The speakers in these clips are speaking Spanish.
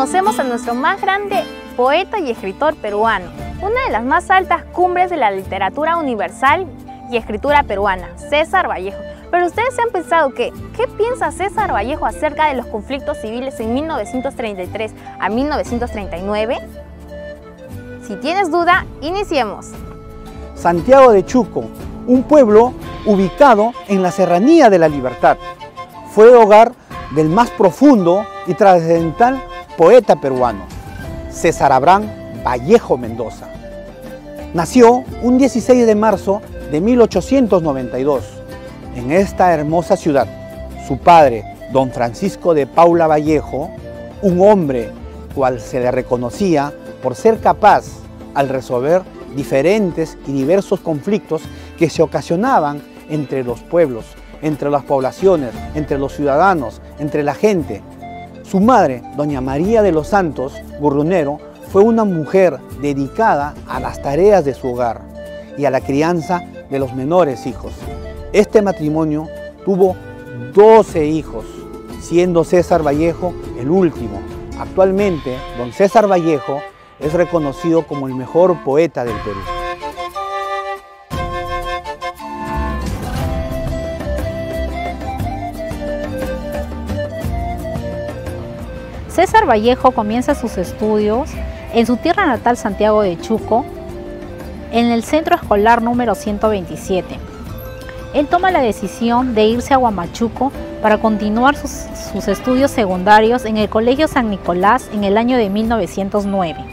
conocemos a nuestro más grande poeta y escritor peruano, una de las más altas cumbres de la literatura universal y escritura peruana, César Vallejo. Pero ustedes se han pensado ¿qué piensa César Vallejo acerca de los conflictos civiles en 1933 a 1939? Si tienes duda, iniciemos. Santiago de Chuco, un pueblo ubicado en la Serranía de la Libertad, fue hogar del más profundo y trascendental poeta peruano, César Abraham Vallejo Mendoza. Nació un 16 de marzo de 1892 en esta hermosa ciudad. Su padre, don Francisco de Paula Vallejo, un hombre cual se le reconocía por ser capaz al resolver diferentes y diversos conflictos que se ocasionaban entre los pueblos, entre las poblaciones, entre los ciudadanos, entre la gente. Su madre, doña María de los Santos Gurrunero, fue una mujer dedicada a las tareas de su hogar y a la crianza de los menores hijos. Este matrimonio tuvo 12 hijos, siendo César Vallejo el último. Actualmente, don César Vallejo es reconocido como el mejor poeta del Perú. César Vallejo comienza sus estudios en su tierra natal, Santiago de Chuco, en el centro escolar número 127. Él toma la decisión de irse a Huamachuco para continuar sus estudios secundarios en el Colegio San Nicolás en el año de 1909.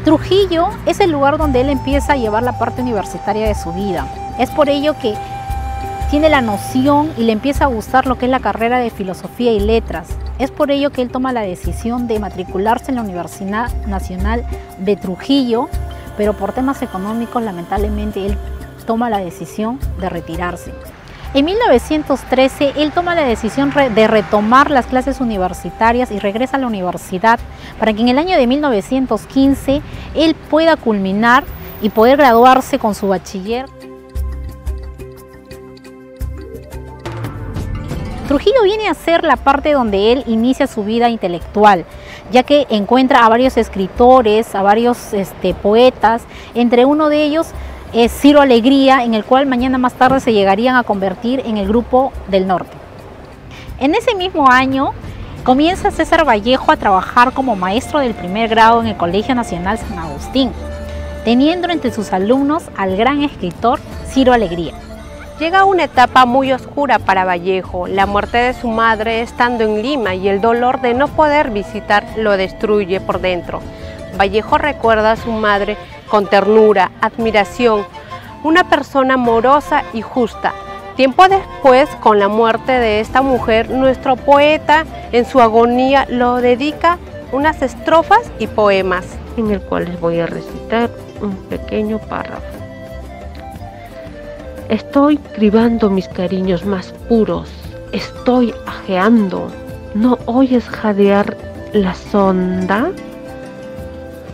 Trujillo es el lugar donde él empieza a llevar la parte universitaria de su vida. Es por ello que tiene la noción y le empieza a gustar lo que es la carrera de Filosofía y Letras. Es por ello que él toma la decisión de matricularse en la Universidad Nacional de Trujillo, pero por temas económicos, lamentablemente, él toma la decisión de retirarse. En 1913, él toma la decisión de retomar las clases universitarias y regresa a la universidad para que en el año de 1915 él pueda culminar y poder graduarse con su bachiller. Trujillo viene a ser la parte donde él inicia su vida intelectual, ya que encuentra a varios escritores, a varios poetas, entre uno de ellos es Ciro Alegría, en el cual mañana más tarde se llegarían a convertir en el Grupo del Norte. En ese mismo año comienza César Vallejo a trabajar como maestro del primer grado en el Colegio Nacional San Agustín, teniendo entre sus alumnos al gran escritor Ciro Alegría. Llega una etapa muy oscura para Vallejo, la muerte de su madre estando en Lima y el dolor de no poder visitar lo destruye por dentro. Vallejo recuerda a su madre con ternura, admiración, una persona amorosa y justa. Tiempo después, con la muerte de esta mujer, nuestro poeta en su agonía lo dedica unas estrofas y poemas, en el cual les voy a recitar un pequeño párrafo. Estoy cribando mis cariños más puros, estoy ajeando, ¿no oyes jadear la sonda?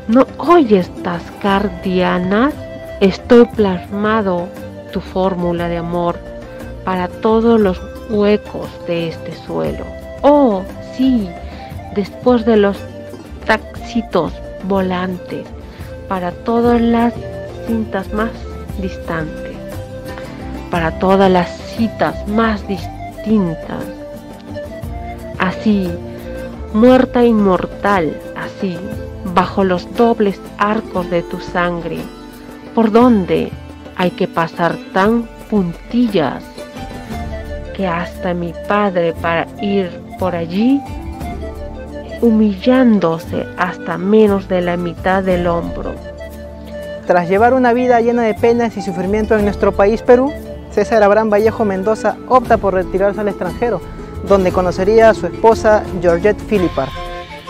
¿No oyes tascar dianas? Estoy plasmado tu fórmula de amor para todos los huecos de este suelo. Oh, sí, después de los taxitos volantes, para todas las cintas más distantes, para todas las citas más distintas. Así, muerta inmortal, así, bajo los dobles arcos de tu sangre, ¿por dónde hay que pasar tan puntillas que hasta mi padre para ir por allí, humillándose hasta menos de la mitad del hombro? Tras llevar una vida llena de penas y sufrimiento en nuestro país, Perú, César Abraham Vallejo Mendoza opta por retirarse al extranjero, donde conocería a su esposa Georgette Philippard,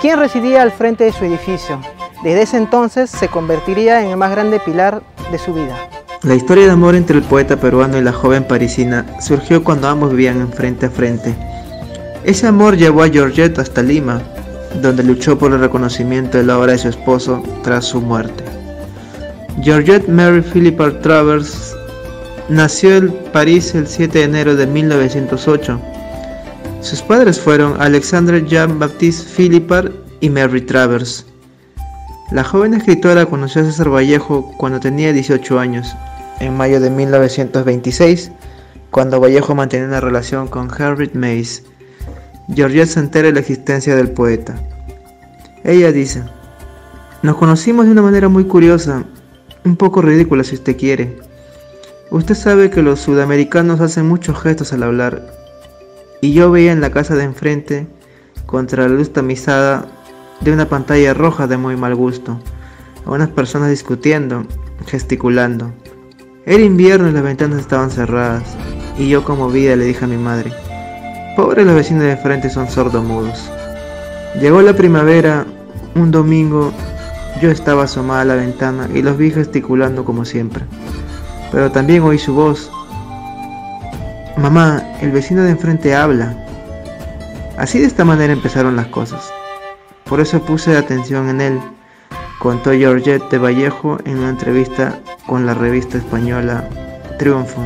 quien residía al frente de su edificio. Desde ese entonces se convertiría en el más grande pilar de su vida. La historia de amor entre el poeta peruano y la joven parisina surgió cuando ambos vivían frente a frente. Ese amor llevó a Georgette hasta Lima, donde luchó por el reconocimiento de la obra de su esposo tras su muerte. Georgette Mary Philippard Travers nació en París el 7 de enero de 1908. Sus padres fueron Alexandre Jean-Baptiste Philippard y Mary Travers. La joven escritora conoció a César Vallejo cuando tenía 18 años, en mayo de 1926, cuando Vallejo mantenía una relación con Harriet Mays. Georgette se entera de la existencia del poeta. Ella dice: "Nos conocimos de una manera muy curiosa, un poco ridícula si usted quiere. Usted sabe que los sudamericanos hacen muchos gestos al hablar, y yo veía en la casa de enfrente, contra la luz tamizada de una pantalla roja de muy mal gusto, a unas personas discutiendo, gesticulando. Era invierno y las ventanas estaban cerradas, y yo como vida le dije a mi madre: pobres los vecinos de frente, son sordomudos. Llegó la primavera, un domingo, yo estaba asomada a la ventana y los vi gesticulando como siempre. Pero también oí su voz: mamá, el vecino de enfrente habla". Así, de esta manera empezaron las cosas. Por eso puse atención en él, contó Georgette de Vallejo en una entrevista con la revista española Triunfo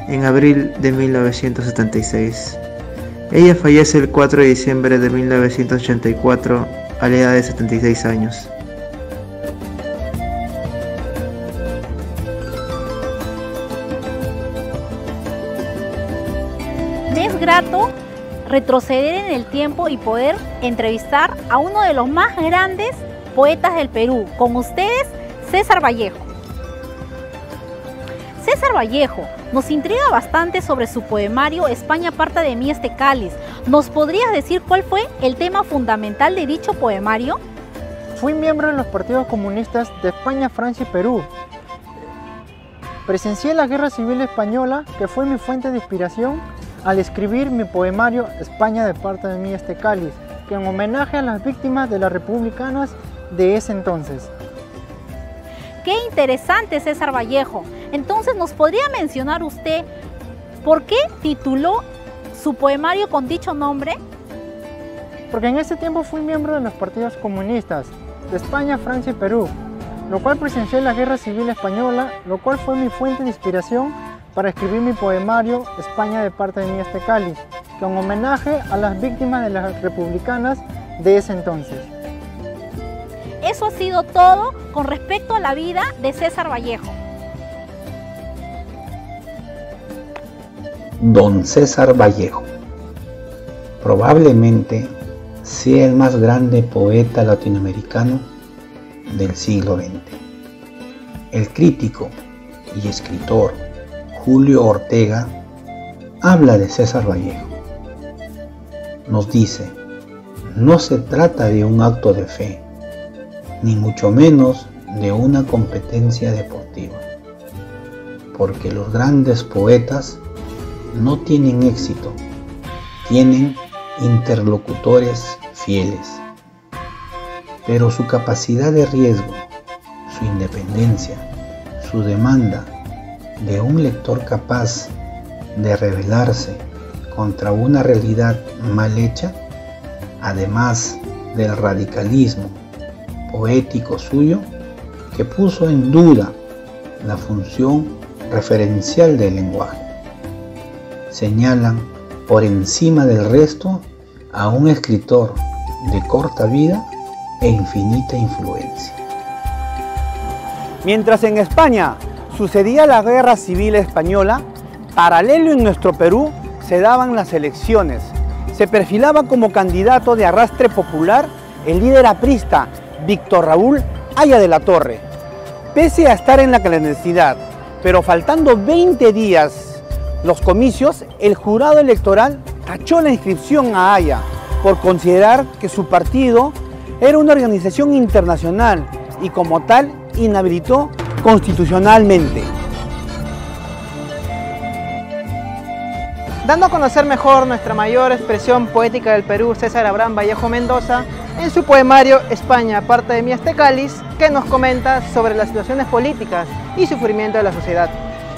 en abril de 1976. Ella fallece el 4 de diciembre de 1984 a la edad de 76 años. Es grato retroceder en el tiempo y poder entrevistar a uno de los más grandes poetas del Perú. Con ustedes, César Vallejo. César Vallejo nos intriga bastante sobre su poemario España aparta de mí este cáliz. ¿Nos podrías decir cuál fue el tema fundamental de dicho poemario? Fui miembro de los partidos comunistas de España, Francia y Perú. Presencié la Guerra Civil Española, que fue mi fuente de inspiración al escribir mi poemario España aparta de mí este cáliz, que en homenaje a las víctimas de las republicanas de ese entonces. ¡Qué interesante, César Vallejo! Entonces, ¿nos podría mencionar usted por qué tituló su poemario con dicho nombre? Porque en ese tiempo fui miembro de los partidos comunistas de España, Francia y Perú, lo cual presencié la Guerra Civil Española, lo cual fue mi fuente de inspiración para escribir mi poemario España aparta de mí este cáliz, que en homenaje a las víctimas de las republicanas de ese entonces. Eso ha sido todo con respecto a la vida de César Vallejo. Don César Vallejo, probablemente sea el más grande poeta latinoamericano del siglo XX. El crítico y escritor Julio Ortega habla de César Vallejo. Nos dice: no se trata de un acto de fe, ni mucho menos de una competencia deportiva, porque los grandes poetas no tienen éxito, tienen interlocutores fieles, pero su capacidad de riesgo, su independencia, su demanda de un lector capaz de rebelarse contra una realidad mal hecha, además del radicalismo poético suyo, que puso en duda la función referencial del lenguaje, señalan por encima del resto a un escritor de corta vida e infinita influencia. Mientras en España sucedía la Guerra Civil Española, paralelo en nuestro Perú se daban las elecciones. Se perfilaba como candidato de arrastre popular el líder aprista Víctor Raúl Haya de la Torre. Pese a estar en la clandestinidad, pero faltando 20 días los comicios, el jurado electoral tachó la inscripción a Haya por considerar que su partido era una organización internacional y como tal inhabilitó constitucionalmente. Dando a conocer mejor nuestra mayor expresión poética del Perú, César Abraham Vallejo Mendoza, en su poemario España aparta de mí este cáliz, que nos comenta sobre las situaciones políticas y sufrimiento de la sociedad.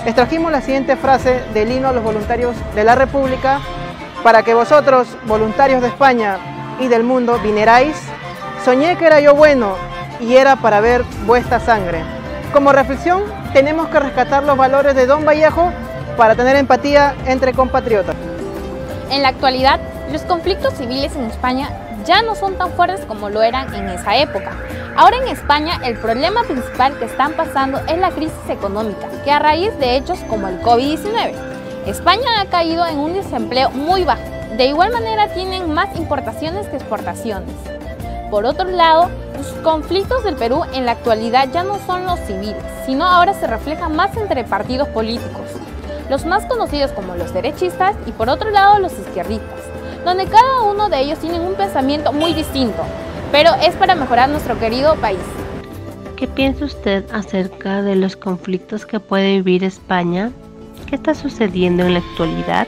Extrajimos la siguiente frase del himno a los voluntarios de la República: para que vosotros, voluntarios de España y del mundo, vinierais, soñé que era yo bueno y era para ver vuestra sangre. Como reflexión, tenemos que rescatar los valores de Don Vallejo para tener empatía entre compatriotas. En la actualidad, los conflictos civiles en España ya no son tan fuertes como lo eran en esa época. Ahora en España el problema principal que están pasando es la crisis económica, que a raíz de hechos como el COVID-19. España ha caído en un desempleo muy bajo. De igual manera tienen más importaciones que exportaciones. Por otro lado, los conflictos del Perú en la actualidad ya no son los civiles, sino ahora se reflejan más entre partidos políticos, los más conocidos como los derechistas y por otro lado los izquierdistas, donde cada uno de ellos tiene un pensamiento muy distinto, pero es para mejorar nuestro querido país. ¿Qué piensa usted acerca de los conflictos que puede vivir España? ¿Qué está sucediendo en la actualidad?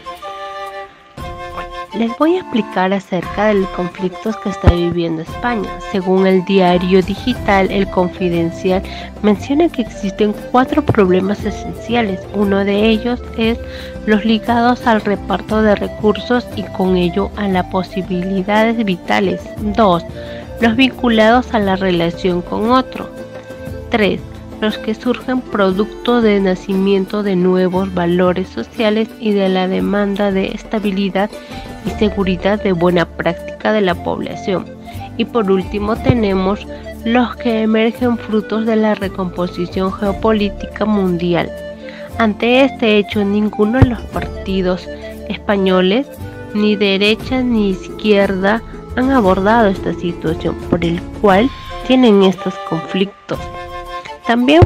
Les voy a explicar acerca de los conflictos que está viviendo España. Según el diario digital El Confidencial, menciona que existen 4 problemas esenciales. Uno de ellos es los ligados al reparto de recursos y con ello a las posibilidades vitales. 2. Los vinculados a la relación con otro. 3. Los que surgen producto del nacimiento de nuevos valores sociales y de la demanda de estabilidad y seguridad de buena práctica de la población. Y por último tenemos los que emergen frutos de la recomposición geopolítica mundial. Ante este hecho, ninguno de los partidos españoles, ni derecha ni izquierda, han abordado esta situación por el cual tienen estos conflictos. También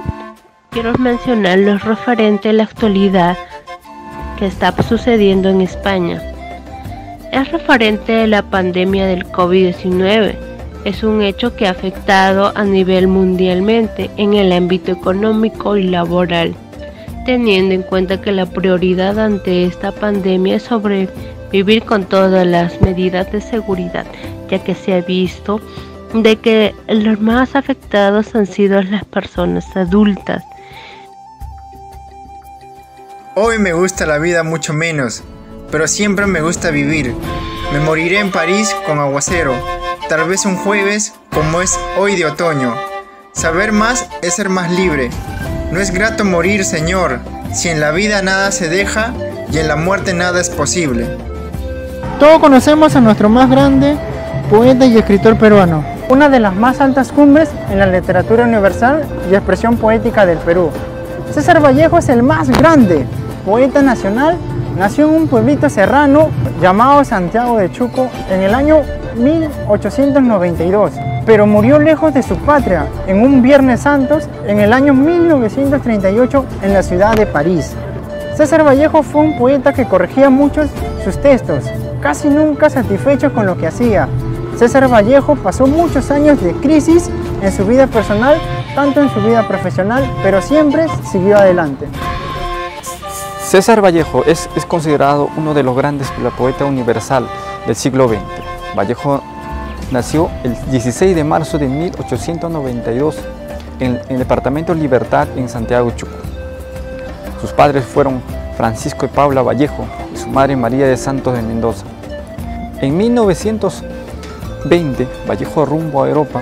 quiero mencionar lo referente a la actualidad que está sucediendo en España. Es referente a la pandemia del COVID-19. Es un hecho que ha afectado a nivel mundialmente en el ámbito económico y laboral, teniendo en cuenta que la prioridad ante esta pandemia es sobrevivir con todas las medidas de seguridad, ya que se ha visto de que los más afectados han sido las personas adultas. Hoy me gusta la vida mucho menos, pero siempre me gusta vivir. Me moriré en París con aguacero, tal vez un jueves como es hoy de otoño. Saber más es ser más libre. No es grato morir, Señor, si en la vida nada se deja y en la muerte nada es posible. Todos conocemos a nuestro más grande poeta y escritor peruano, una de las más altas cumbres en la literatura universal y expresión poética del Perú. César Vallejo es el más grande poeta nacional. Nació en un pueblito serrano llamado Santiago de Chuco en el año 1892, pero murió lejos de su patria en un Viernes Santos en el año 1938 en la ciudad de París. César Vallejo fue un poeta que corregía muchos sus textos, casi nunca satisfecho con lo que hacía. César Vallejo pasó muchos años de crisis en su vida personal, tanto en su vida profesional, pero siempre siguió adelante. César Vallejo es considerado uno de los grandes poetas universal del siglo XX. Vallejo nació el 16 de marzo de 1892 en el departamento Libertad en Santiago de Chuco. Sus padres fueron Francisco y Paula Vallejo y su madre María de Santos de Mendoza. En 1920, Vallejo rumbo a Europa.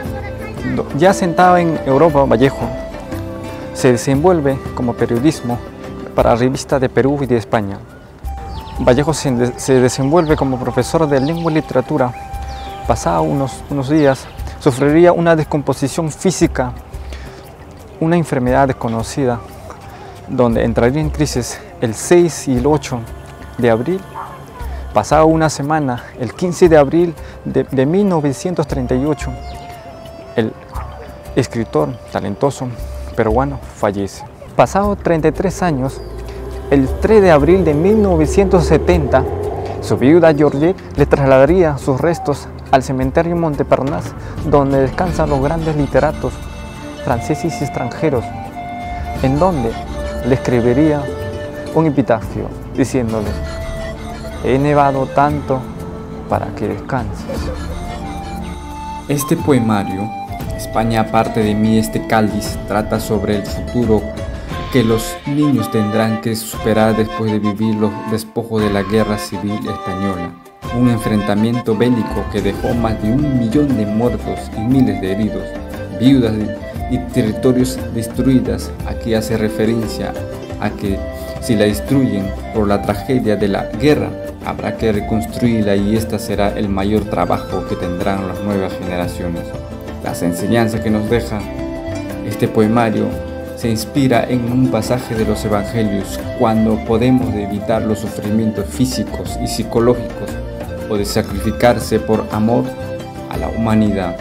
Ya sentado en Europa, Vallejo se desenvuelve como periodismo para revistas de Perú y de España. Vallejo se desenvuelve como profesor de lengua y literatura. Pasados unos días, sufriría una descomposición física, una enfermedad desconocida, donde entraría en crisis el 6 y el 8 de abril. Pasada una semana, el 15 de abril de 1938, el escritor talentoso peruano fallece. Pasados 33 años, el 3 de abril de 1970, su viuda Georgette le trasladaría sus restos al cementerio Montparnasse, donde descansan los grandes literatos franceses y extranjeros, en donde le escribiría un epitafio diciéndole: he nevado tanto para que descanses. Este poemario, España aparte de mí este cáliz, trata sobre el futuro que los niños tendrán que superar después de vivir los despojos de la Guerra Civil Española, un enfrentamiento bélico que dejó más de 1 millón de muertos y miles de heridos, viudas y territorios destruidas. Aquí hace referencia a que si la destruyen por la tragedia de la guerra, habrá que reconstruirla y este será el mayor trabajo que tendrán las nuevas generaciones. Las enseñanzas que nos deja este poemario se inspira en un pasaje de los Evangelios, cuando podemos evitar los sufrimientos físicos y psicológicos o de sacrificarse por amor a la humanidad.